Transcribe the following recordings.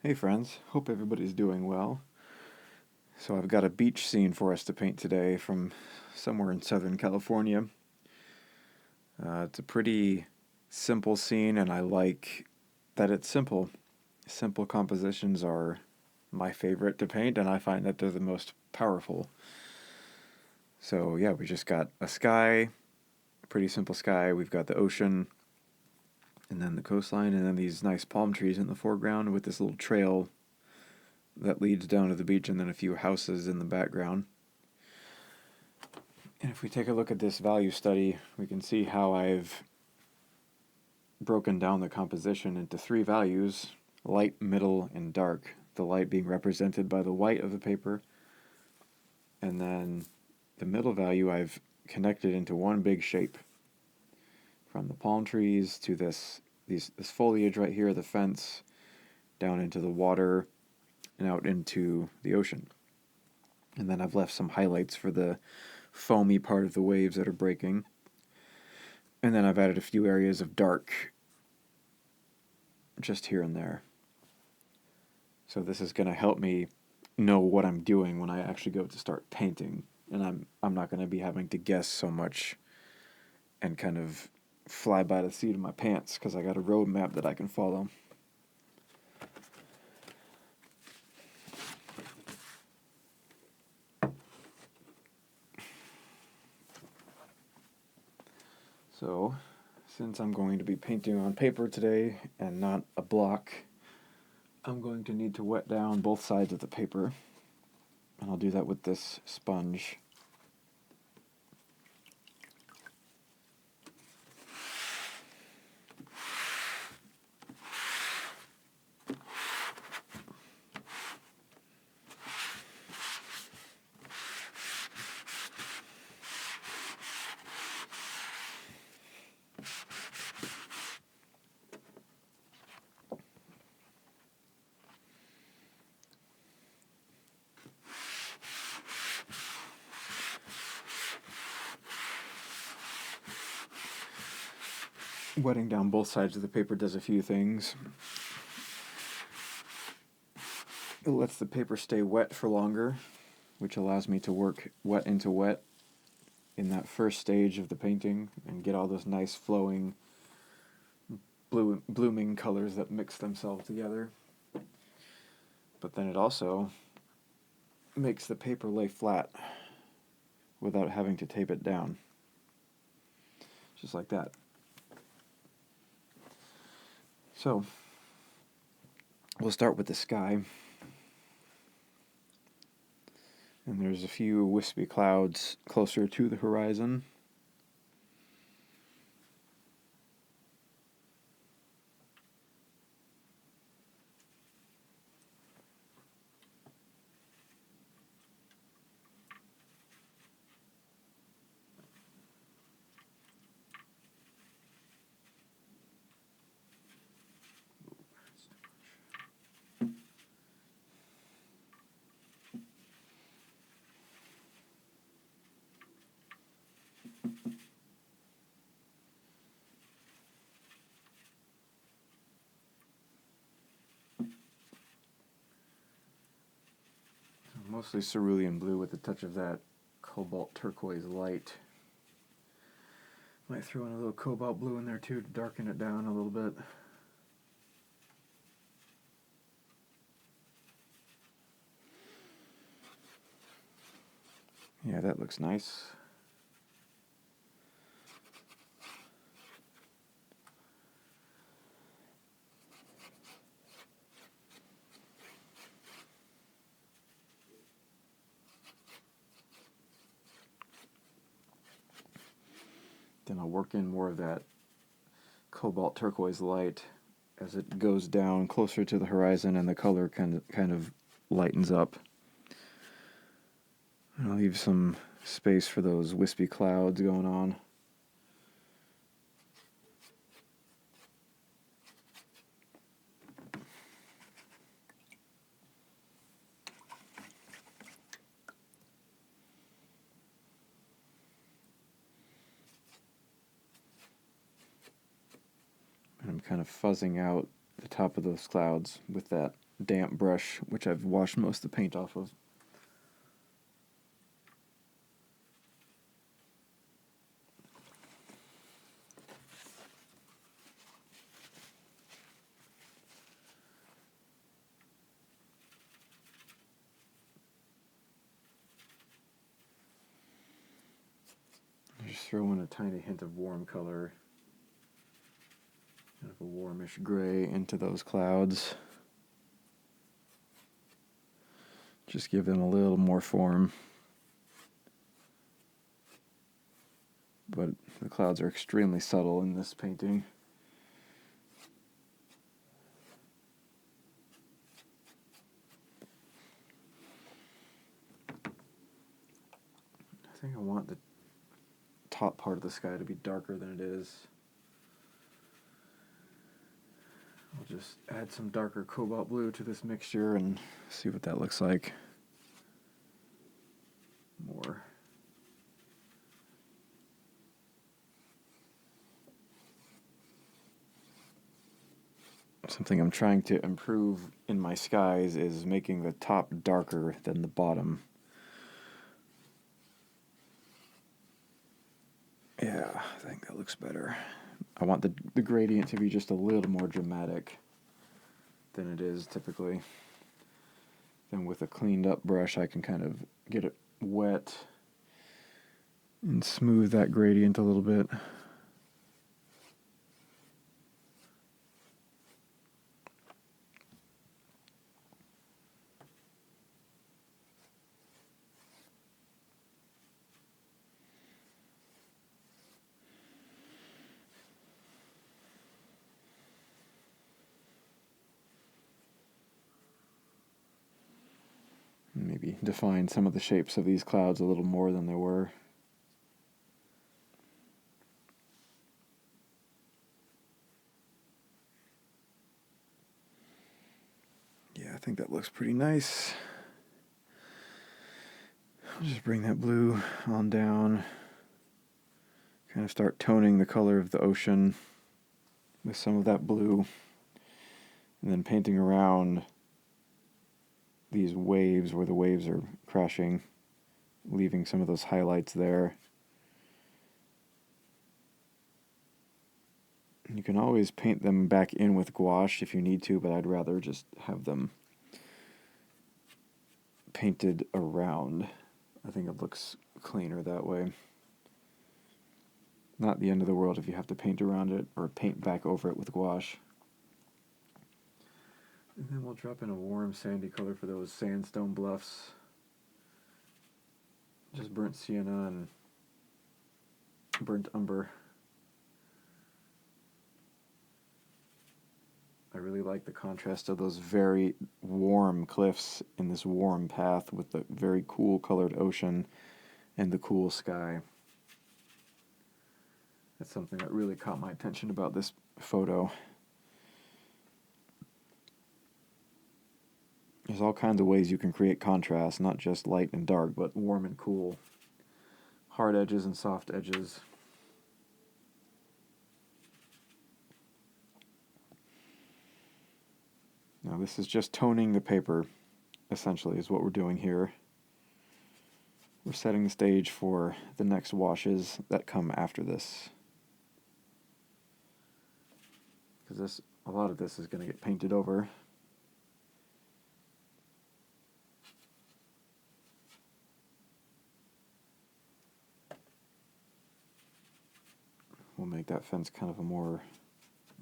Hey friends, hope everybody's doing well. So I've got a beach scene for us to paint today from somewhere in Southern California. It's a pretty simple scene and I like that it's simple. Simple compositions are my favorite to paint and I find that they're the most powerful. So yeah, we just got a sky, a pretty simple sky. We've got the ocean and then the coastline and then these nice palm trees in the foreground with this little trail that leads down to the beach and then a few houses in the background. And if we take a look at this value study, we can see how I've broken down the composition into three values: light, middle, and dark. The light being represented by the white of the paper, and then the middle value I've connected into one big shape. From the palm trees to this foliage right here, the fence, down into the water, and out into the ocean. And then I've left some highlights for the foamy part of the waves that are breaking. And then I've added a few areas of dark just here and there. So this is going to help me know what I'm doing when I actually go to start painting. And I'm not going to be having to guess so much and kind of fly by the seat of my pants because I got a roadmap that I can follow. So, since I'm going to be painting on paper today and not a block, I'm going to need to wet down both sides of the paper, and I'll do that with this sponge. Wetting down both sides of the paper does a few things. It lets the paper stay wet for longer, which allows me to work wet into wet in that first stage of the painting and get all those nice flowing blooming colors that mix themselves together. But then it also makes the paper lay flat without having to tape it down. Just like that. So, we'll start with the sky. And there's a few wispy clouds closer to the horizon. Mostly cerulean blue with a touch of that cobalt turquoise light. Might throw in a little cobalt blue in there too to darken it down a little bit. Yeah, that looks nice. Then I'll work in more of that cobalt turquoise light as it goes down closer to the horizon and the color kind of lightens up. And I'll leave some space for those wispy clouds going on. And I'm kind of fuzzing out the top of those clouds with that damp brush, which I've washed most of the paint off of. Just throw in a tiny hint of warm color, kind of a warmish gray into those clouds. Just give them a little more form. But the clouds are extremely subtle in this painting. I think I want the top part of the sky to be darker than it is. I'll just add some darker cobalt blue to this mixture and see what that looks like. More. Something I'm trying to improve in my skies is making the top darker than the bottom. Yeah, I think that looks better. I want the gradient to be just a little more dramatic than it is typically. Then with a cleaned up brush, I can kind of get it wet and smooth that gradient a little bit. Maybe define some of the shapes of these clouds a little more than they were. Yeah, I think that looks pretty nice. I'll just bring that blue on down. Kind of start toning the color of the ocean with some of that blue. And then painting around these waves where the waves are crashing, leaving some of those highlights there. You can always paint them back in with gouache if you need to, but I'd rather just have them painted around. I think it looks cleaner that way. Not the end of the world if you have to paint around it or paint back over it with gouache. And then we'll drop in a warm sandy color for those sandstone bluffs. Just burnt sienna and burnt umber. I really like the contrast of those very warm cliffs in this warm path with the very cool colored ocean and the cool sky. That's something that really caught my attention about this photo. There's all kinds of ways you can create contrast, not just light and dark, but warm and cool. Hard edges and soft edges. Now this is just toning the paper, essentially, is what we're doing here. We're setting the stage for the next washes that come after this. Because a lot of this is going to get painted over. We'll make that fence kind of a more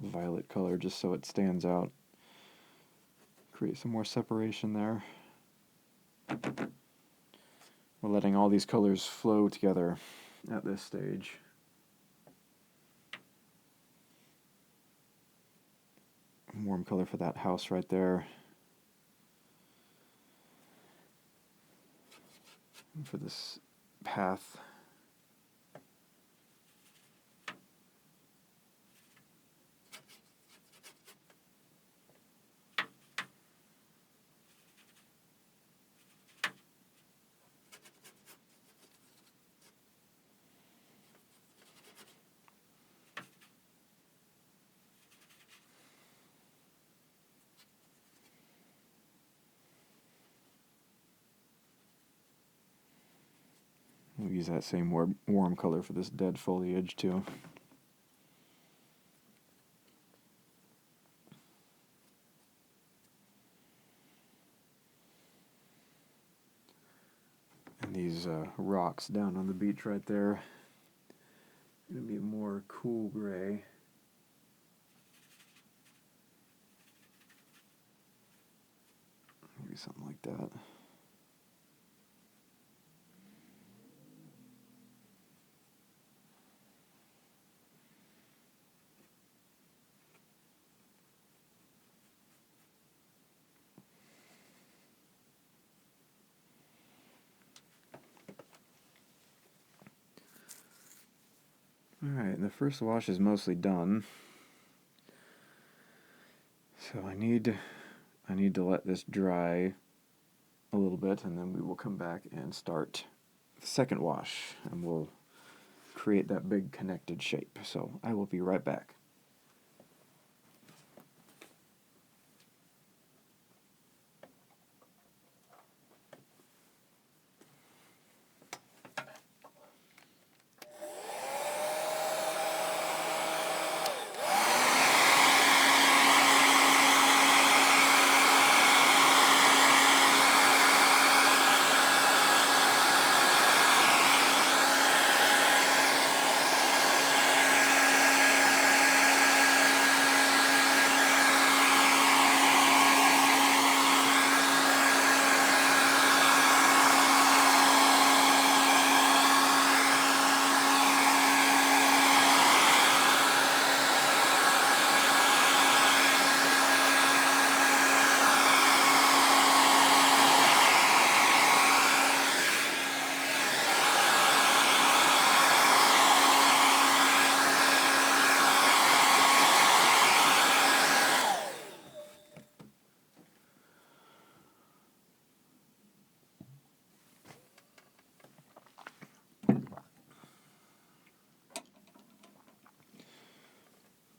violet color just so it stands out. Create some more separation there. We're letting all these colors flow together at this stage. Warm color for that house right there. And for this path. We'll use that same warm color for this dead foliage too. And these rocks down on the beach right there, going to be a more cool gray. Maybe something like that. Alright, the first wash is mostly done. So I need to let this dry a little bit, and then we will come back and start the second wash, and we'll create that big connected shape. So I will be right back.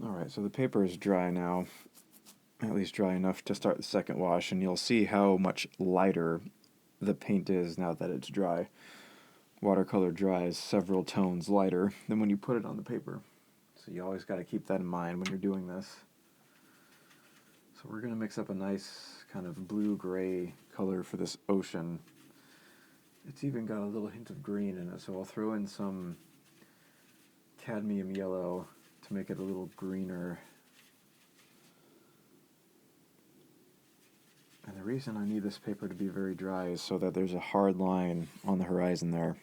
Alright, so the paper is dry now, at least dry enough to start the second wash, and you'll see how much lighter the paint is now that it's dry. Watercolor dries several tones lighter than when you put it on the paper. So you always got to keep that in mind when you're doing this. So we're going to mix up a nice kind of blue-gray color for this ocean. It's even got a little hint of green in it, so I'll throw in some cadmium yellow to make it a little greener. And the reason I need this paper to be very dry is so that there's a hard line on the horizon there.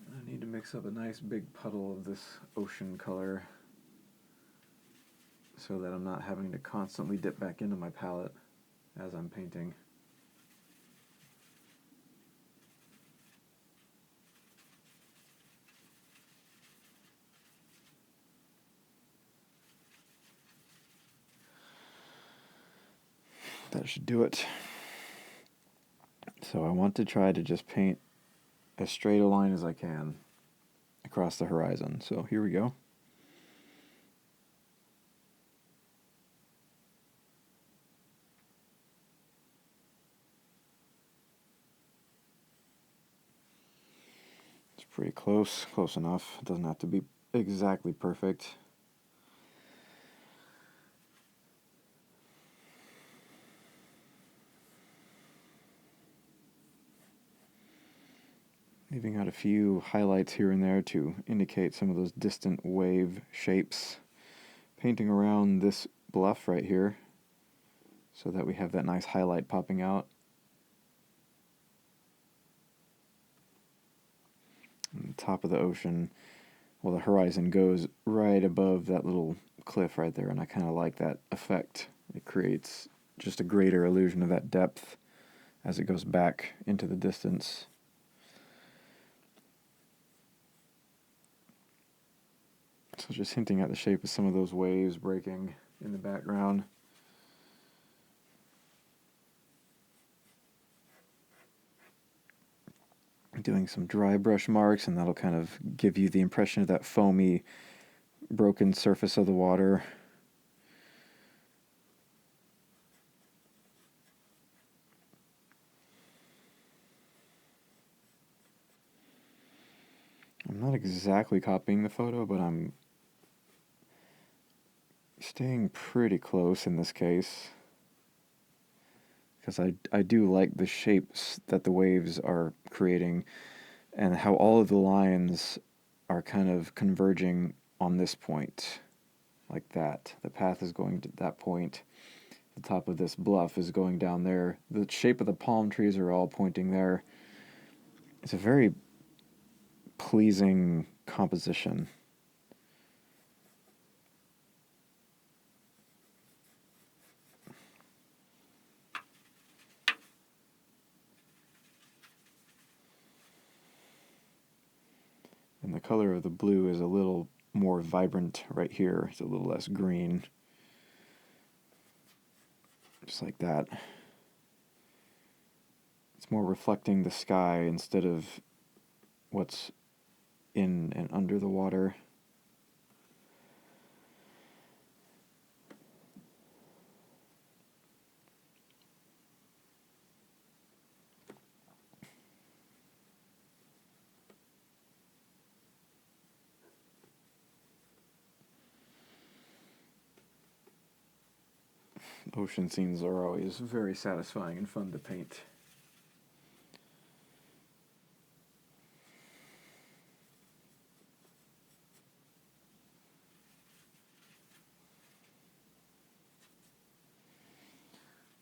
I need to mix up a nice big puddle of this ocean color so that I'm not having to constantly dip back into my palette as I'm painting. That should do it. So I want to try to just paint as straight a line as I can across the horizon. So here we go. It's pretty close enough. It doesn't have to be exactly perfect. Leaving out a few highlights here and there to indicate some of those distant wave shapes. Painting around this bluff right here so that we have that nice highlight popping out. And the top of the ocean, well, the horizon goes right above that little cliff right there, and I kind of like that effect. It creates just a greater illusion of that depth as it goes back into the distance. So just hinting at the shape of some of those waves breaking in the background. Doing some dry brush marks, and that'll kind of give you the impression of that foamy, broken surface of the water. not exactly copying the photo, but I'm staying pretty close in this case, because I do like the shapes that the waves are creating and how all of the lines are kind of converging on this point, like that. The path is going to that point. The top of this bluff is going down there. The shape of the palm trees are all pointing there. It's a very pleasing composition. And the color of the blue is a little more vibrant right here. It's a little less green. Just like that. It's more reflecting the sky instead of what's in and under the water. Ocean scenes are always very satisfying and fun to paint.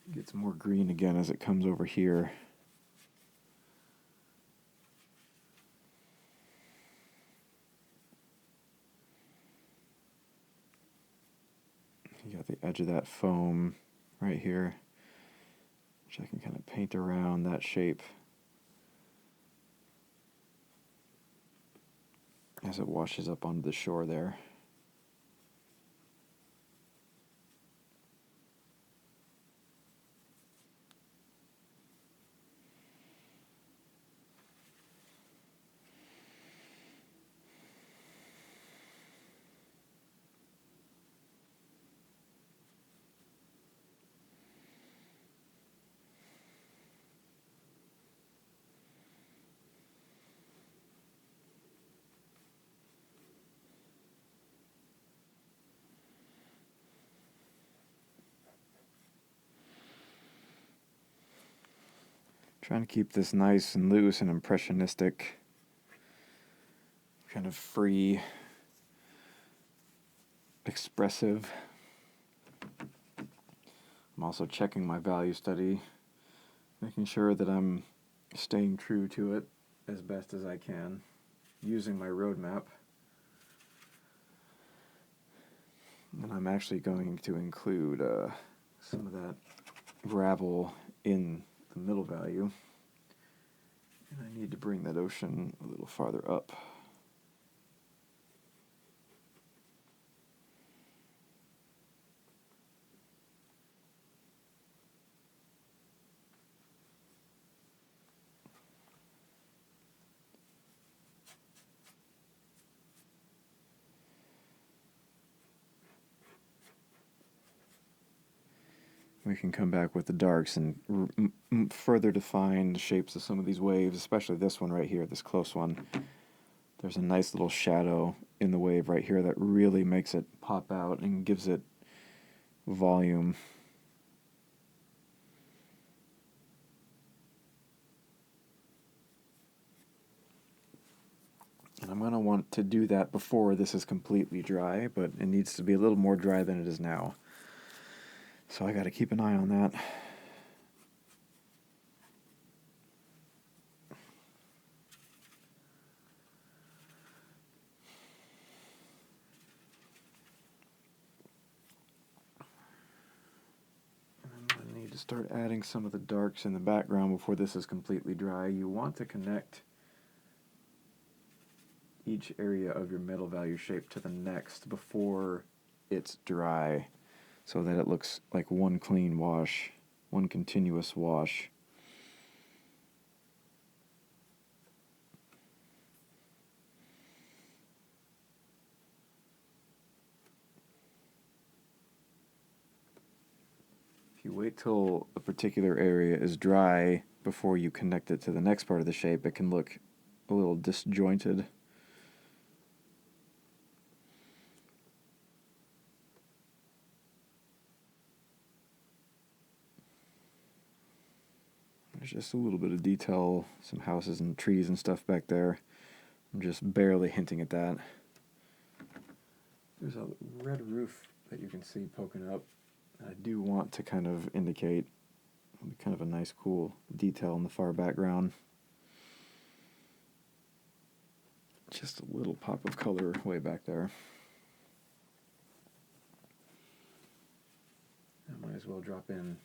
It gets more green again as it comes over here. You got the edge of that foam right here, which I can kind of paint around that shape as it washes up onto the shore there. Trying to keep this nice and loose and impressionistic, kind of free, expressive. I'm also checking my value study, making sure that I'm staying true to it as best as I can, using my roadmap. And I'm actually going to include some of that gravel in the middle value. And I need to bring that ocean a little farther up. We can come back with the darks and further define the shapes of some of these waves, especially this one right here, this close one. There's a nice little shadow in the wave right here that really makes it pop out and gives it volume. And I'm going to want to do that before this is completely dry, but it needs to be a little more dry than it is now. So I got to keep an eye on that. And I'm going to need to start adding some of the darks in the background before this is completely dry. You want to connect each area of your middle value shape to the next before it's dry, so that it looks like one clean wash, one continuous wash. If you wait till a particular area is dry before you connect it to the next part of the shape, it can look a little disjointed. There's just a little bit of detail, some houses and trees and stuff back there. I'm just barely hinting at that. There's a red roof that you can see poking up. I do want to kind of indicate kind of a nice, cool detail in the far background. Just a little pop of color way back there. I might as well drop in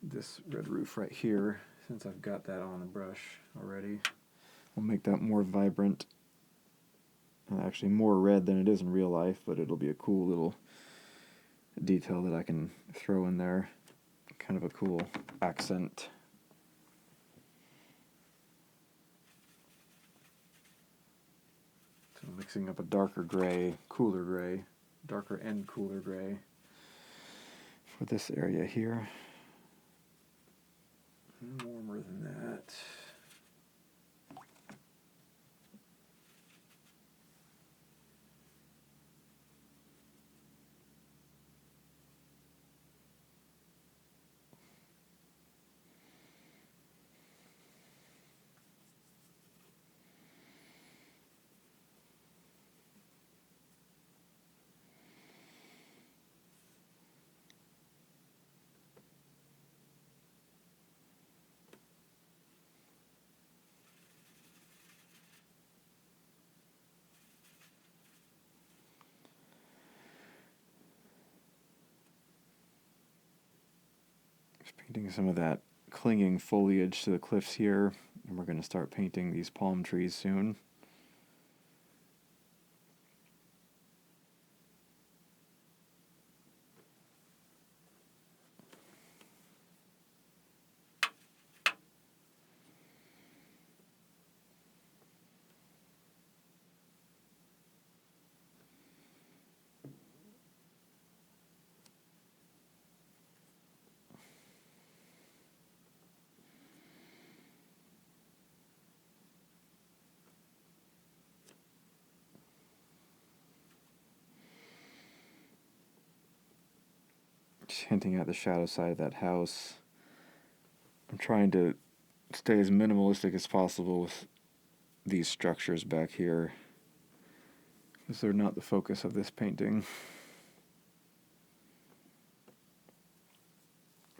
this red roof right here, since I've got that on the brush already. We'll make that more vibrant, actually more red than it is in real life, but it'll be a cool little detail that I can throw in there. Kind of a cool accent. So mixing up a darker gray, darker and cooler gray for this area here. Warmer than that. Painting some of that clinging foliage to the cliffs here, and we're going to start painting these palm trees soon. Just hinting at the shadow side of that house. I'm trying to stay as minimalistic as possible with these structures back here, because they're not the focus of this painting.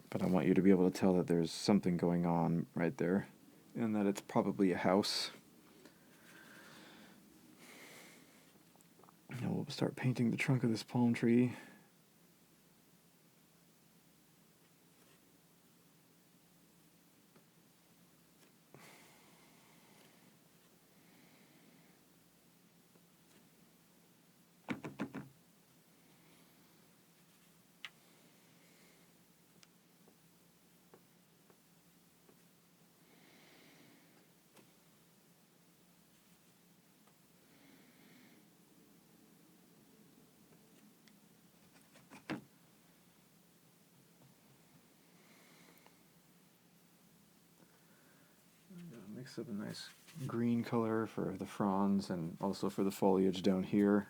But I want you to be able to tell that there's something going on right there, and that it's probably a house. Now we'll start painting the trunk of this palm tree. Mix up a nice green color for the fronds and also for the foliage down here.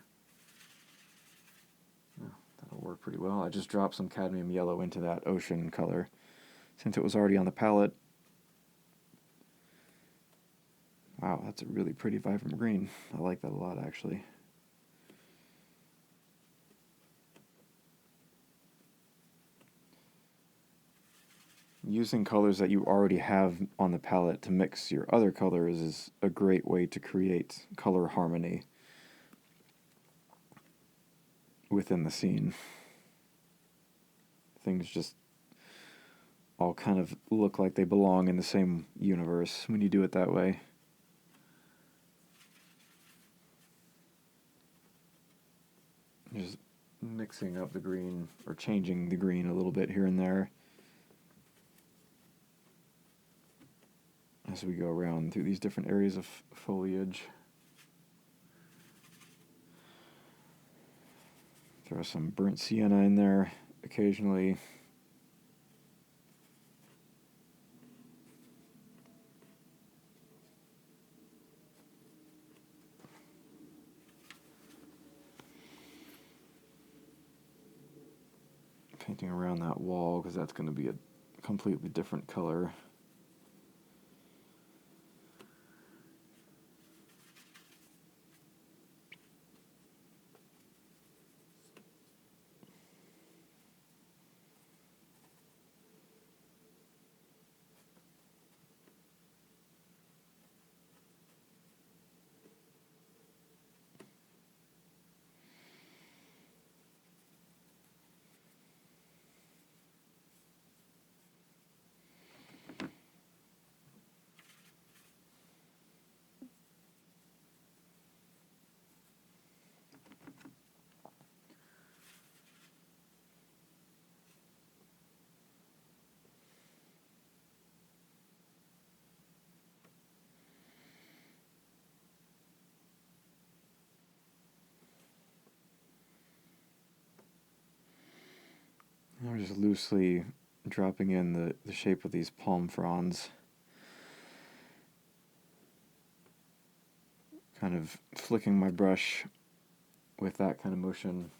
Oh, that'll work pretty well. I just dropped some cadmium yellow into that ocean color since it was already on the palette. Wow, that's a really pretty vibrant green. I like that a lot, actually. Using colors that you already have on the palette to mix your other colors is a great way to create color harmony within the scene. Things just all kind of look like they belong in the same universe when you do it that way. Just mixing up the green, or changing the green a little bit here and there as we go around through these different areas of foliage. Throw some burnt sienna in there occasionally. Painting around that wall, because that's going to be a completely different color Now we're just loosely dropping in the shape of these palm fronds. Kind of flicking my brush with that kind of motion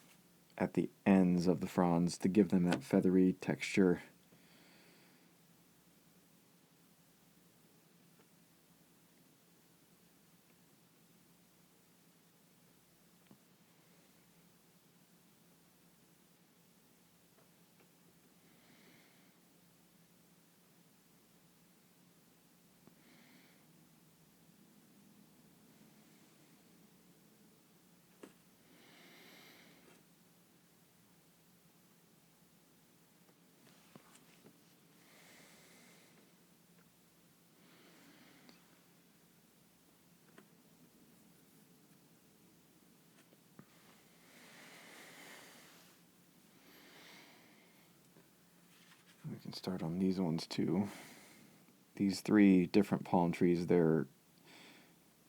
at the ends of the fronds to give them that feathery texture. We can start on these ones too. These three different palm trees, their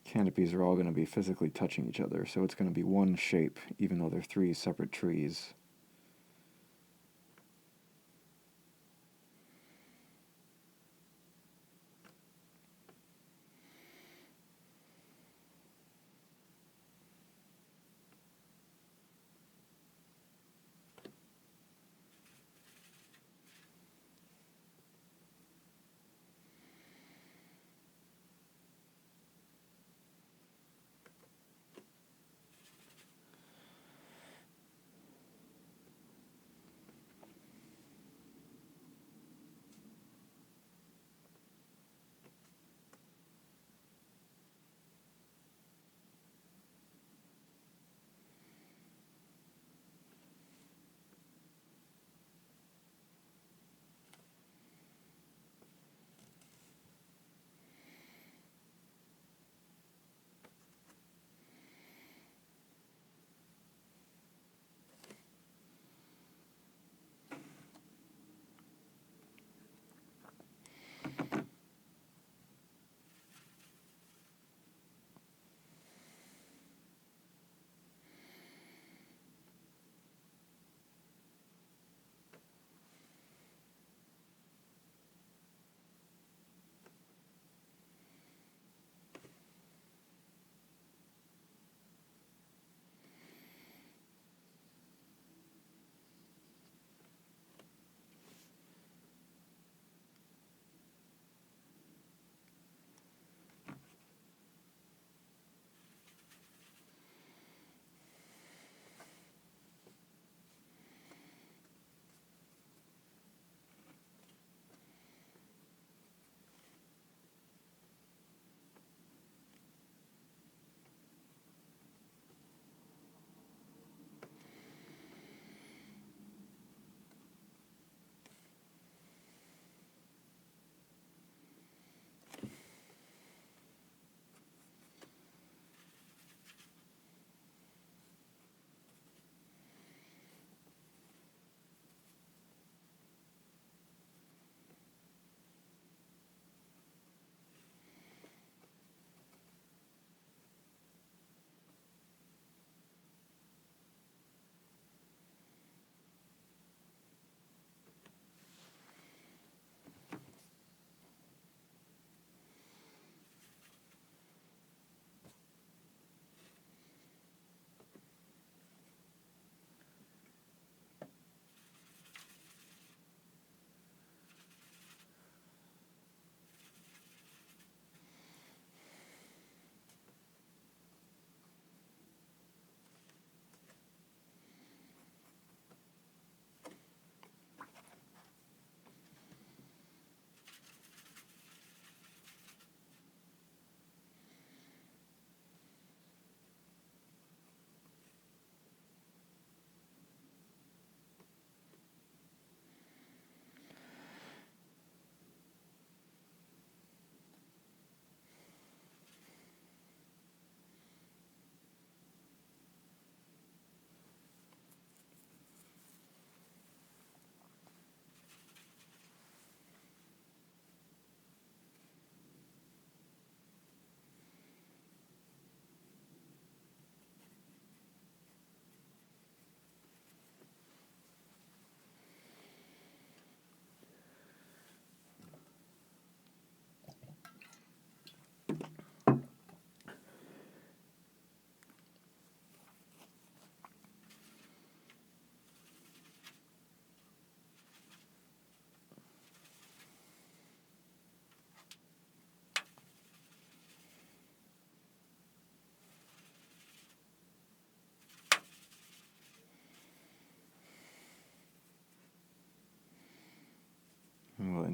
canopies are all going to be physically touching each other, so it's going to be one shape, even though they're three separate trees.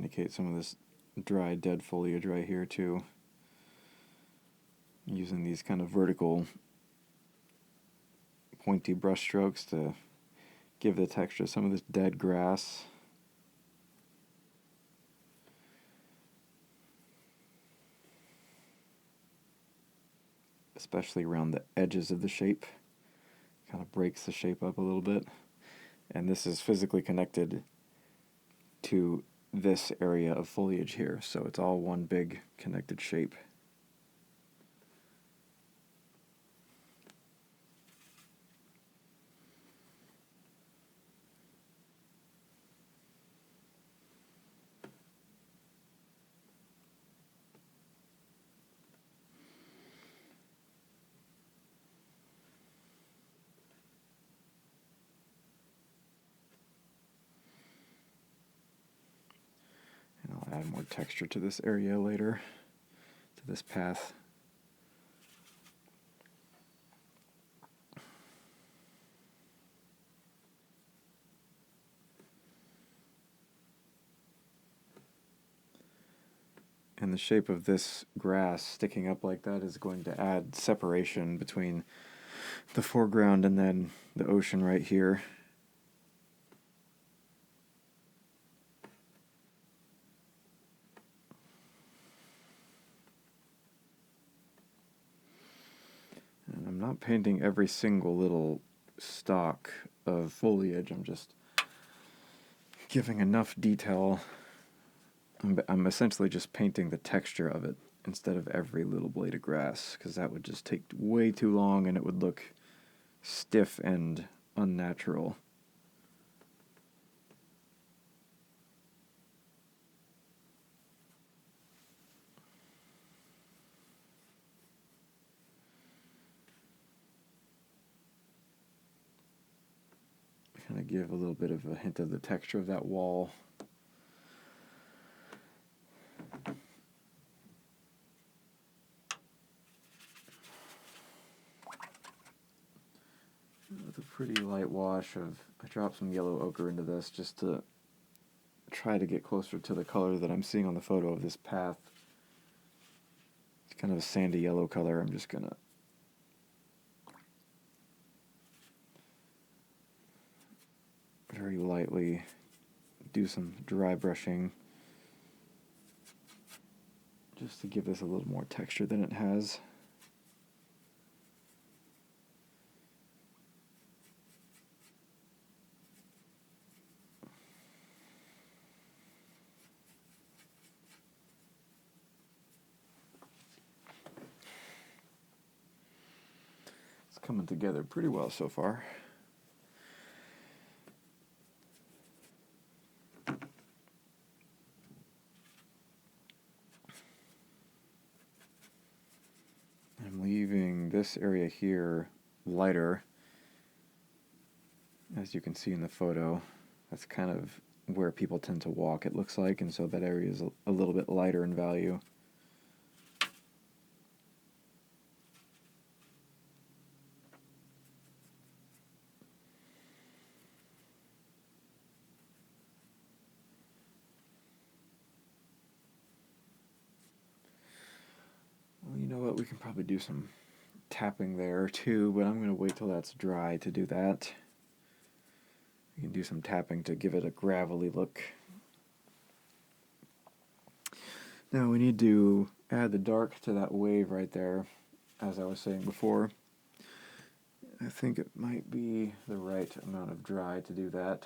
indicate some of this dry, dead foliage right here too. Using these kind of vertical, pointy brush strokes to give the texture of some of this dead grass. Especially around the edges of the shape. Kind of breaks the shape up a little bit. And this is physically connected to this area of foliage here, so it's all one big connected shape. I'll add more texture to this area later, to this path. And the shape of this grass sticking up like that is going to add separation between the foreground and then the ocean right here. And I'm not painting every single little stalk of foliage, I'm just giving enough detail. I'm essentially just painting the texture of it instead of every little blade of grass, because that would just take way too long and it would look stiff and unnatural. Kind of give a little bit of a hint of the texture of that wall. With a pretty light wash of, I dropped some yellow ochre into this just to try to get closer to the color that I'm seeing on the photo of this path. It's kind of a sandy yellow color. I'm just gonna very lightly do some dry brushing just to give this a little more texture than it has. It's coming together pretty well so far. I'm leaving this area here lighter, as you can see in the photo. That's kind of where people tend to walk, it looks like, and so that area is a little bit lighter in value. Well, you know what, we can probably do some tapping there too, but I'm going to wait till that's dry to do that. You can do some tapping to give it a gravelly look. Now we need to add the dark to that wave right there, as I was saying before. I think it might be the right amount of dry to do that.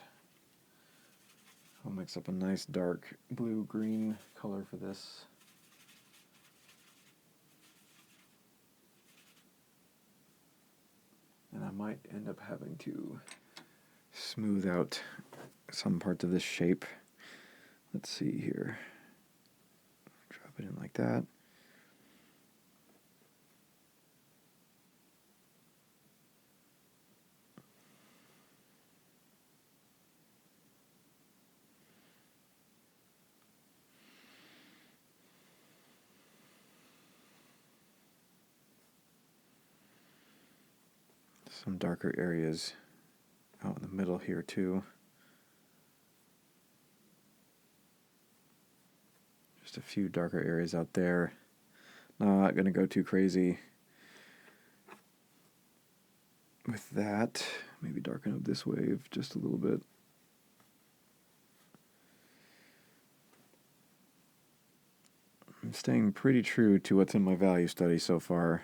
I'll mix up a nice dark blue-green color for this. And I might end up having to smooth out some parts of this shape. Let's see here. Drop it in like that. Some darker areas out in the middle here too. Just a few darker areas out there. Not going to go too crazy with that. Maybe darken up this wave just a little bit. I'm staying pretty true to what's in my value study so far.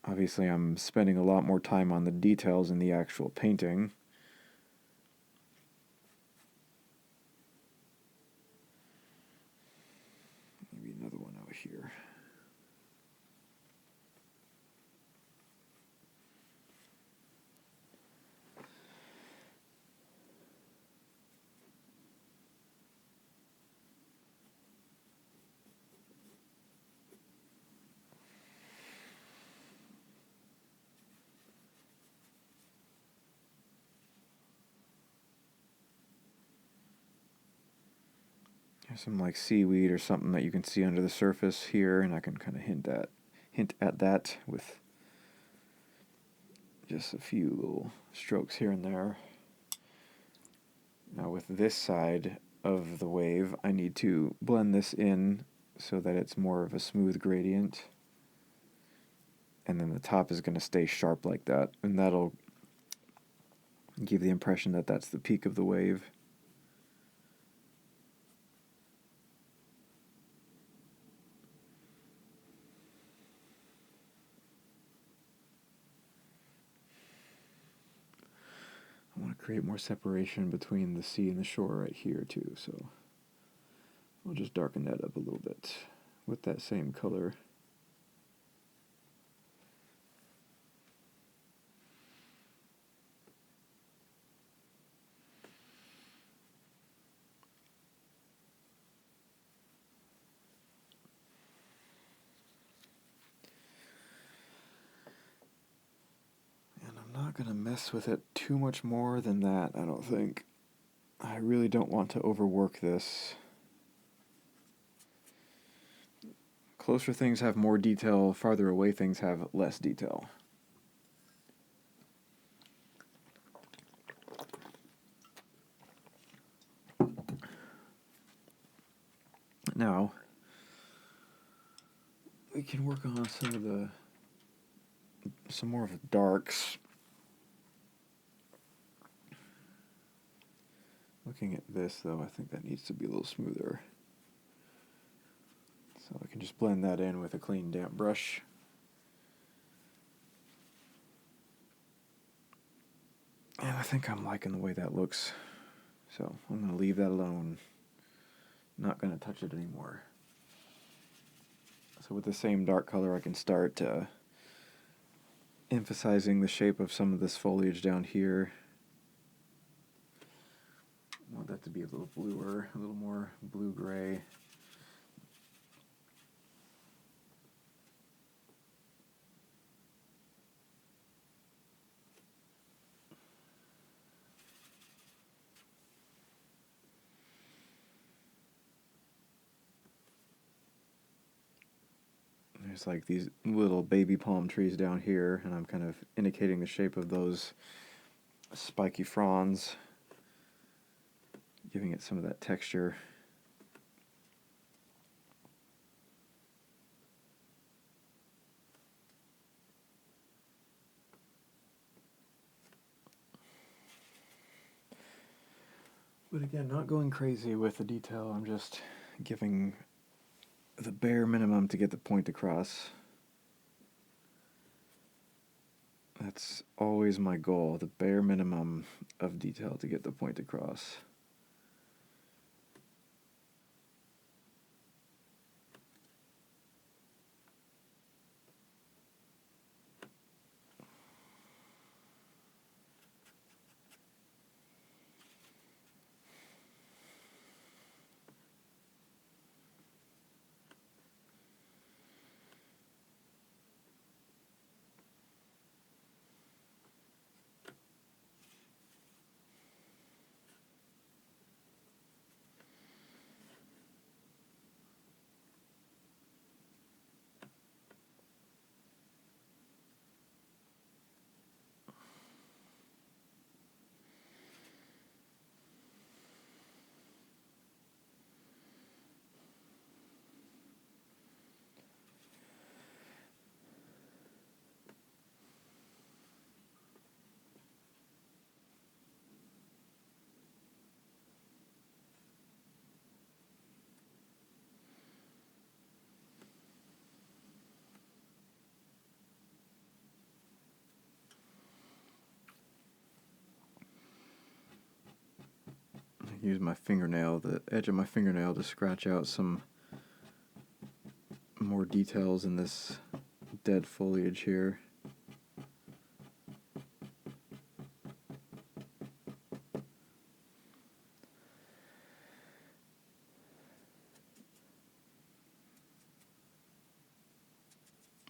Obviously, I'm spending a lot more time on the details in the actual painting. Maybe another one out here. There's some like seaweed or something that you can see under the surface here, and I can kind of hint at that with just a few little strokes here and there. Now with this side of the wave, I need to blend this in so that it's more of a smooth gradient. And then the top is going to stay sharp like that, and that'll give the impression that that's the peak of the wave. I want to create more separation between the sea and the shore right here too, so I'll just darken that up a little bit with that same color. Not going to mess with it too much more than that, I don't think. I really don't want to overwork this. Closer things have more detail, farther away things have less detail. Now, we can work on some more of the darks. Looking at this, though, I think that needs to be a little smoother. So I can just blend that in with a clean, damp brush. And I think I'm liking the way that looks. So I'm going to leave that alone. Not going to touch it anymore. So with the same dark color, I can start emphasizing the shape of some of this foliage down here. I want that to be a little bluer, a little more blue-gray. There's like these little baby palm trees down here, and I'm kind of indicating the shape of those spiky fronds, giving it some of that texture. But again, not going crazy with the detail, I'm just giving the bare minimum to get the point across. That's always my goal, the bare minimum of detail to get the point across. use my fingernail, the edge of my fingernail, to scratch out some more details in this dead foliage here.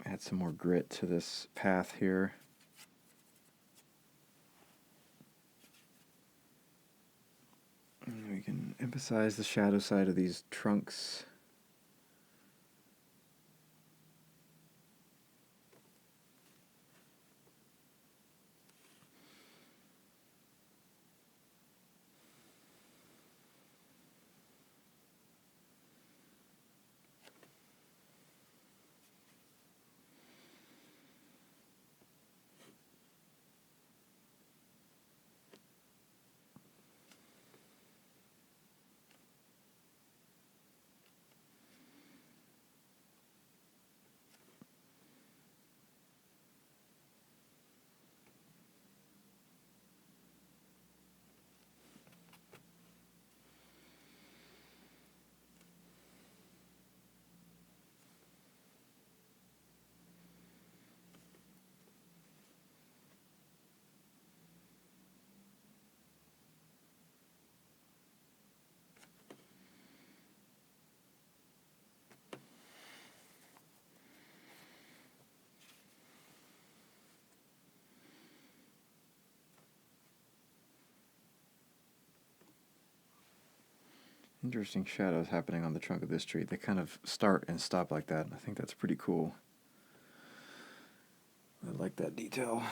Add some more grit to this path here. And we can emphasize the shadow side of these trunks. Interesting shadows happening on the trunk of this tree. They kind of start and stop like that. I think that's pretty cool. I like that detail.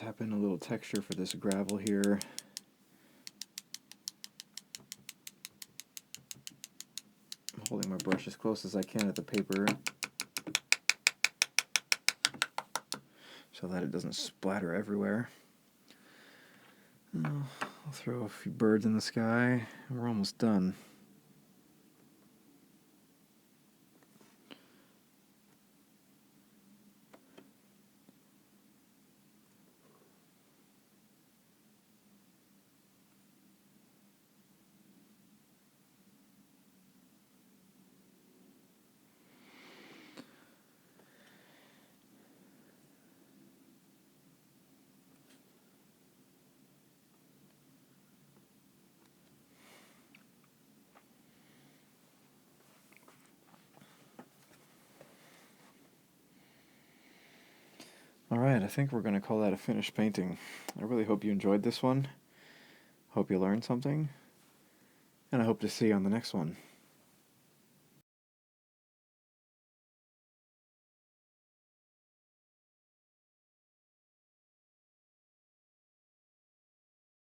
tap in a little texture for this gravel here. I'm holding my brush as close as I can at the paper so that it doesn't splatter everywhere. I'll throw a few birds in the sky, and we're almost done. Alright, I think we're going to call that a finished painting. I really hope you enjoyed this one. Hope you learned something. And I hope to see you on the next one.